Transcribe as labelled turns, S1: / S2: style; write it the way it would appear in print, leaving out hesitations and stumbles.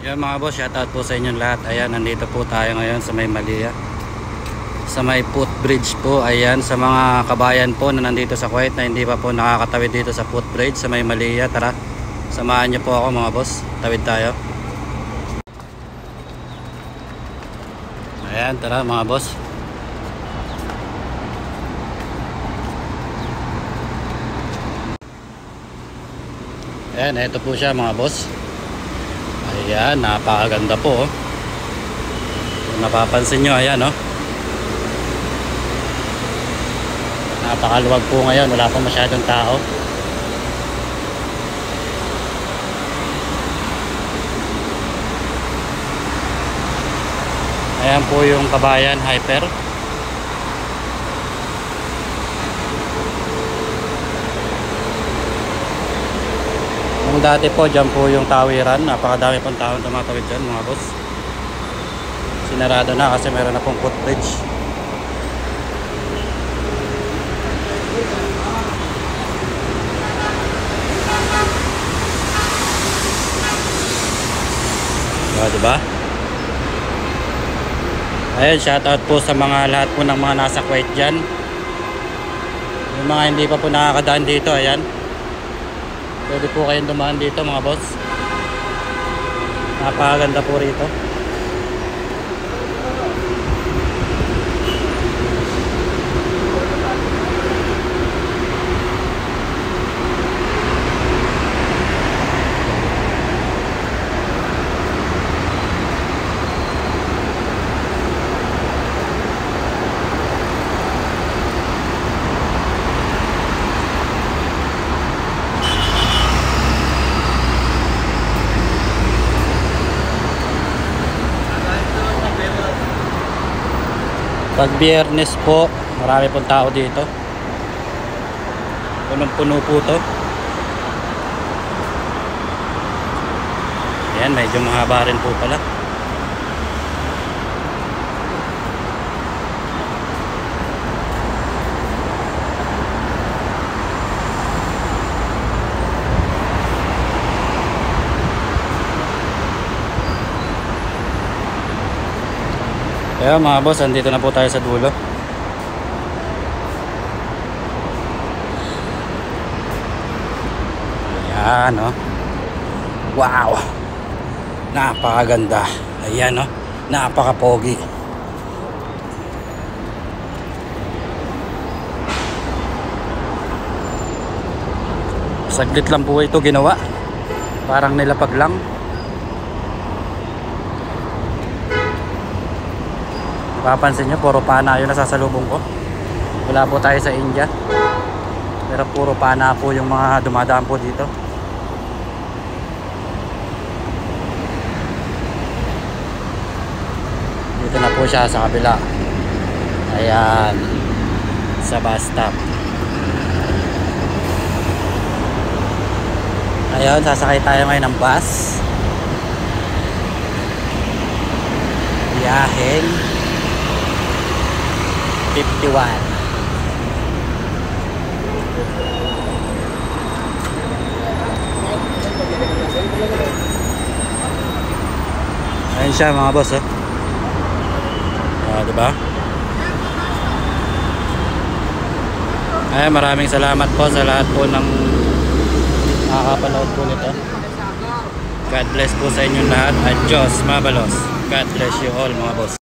S1: Yan mga boss, shoutout po sa inyong lahat. Ayan, nandito po tayo ngayon sa may Malia, sa may footbridge po. Ayan, sa mga kabayan po na nandito sa Kuwait na hindi pa po nakakatawid dito sa footbridge sa may Malia, tara, samahan niyo po ako mga boss, tawid tayo. Ayan, tara mga boss. Ayan, ito po siya mga boss. Ayan, napakaganda po. Kung napapansin nyo, ayan napakaluwag po ngayon, wala pa masyadong tao. Ayan po yung Kabayan Hyper. Kung dati po, dyan po yung tawiran. Napakadami pong taong tumatawid dyan mga boss. Sinarado na kasi meron na pong footbridge. Diba? Ayan, shoutout po sa mga lahat po ng mga nasa Kuwait dyan. Yung mga hindi pa po nakakadaan dito, ayan, pwede po kayong dumaan dito mga boss. Napakaganda po rito. Pag Biyernes po, marami pong tao dito. Punong-puno po to. Ayan, medyo mahaba rin po pala. Kaya mga boss, andito na po tayo sa dulo. Ayan wow, napakaganda. Ayan napakapogi. Saglit lang po ito ginawa, parang nilapag lang. Papansin nyo, puro pana yung nasasalubong ko. Wala po tayo sa India, pero puro pana po yung mga dumadaan po dito. Dito na po siya sa kabila. Ayan, sa bus stop. Ayun, sasakay tayo ngayon ng bus. Biyaheng 51. Ayan siya mga boss diba? Ayan, maraming salamat po sa lahat po ng nakakapanood po nito. God bless po sa inyong lahat at Diyos mabalos. God bless you all mga boss.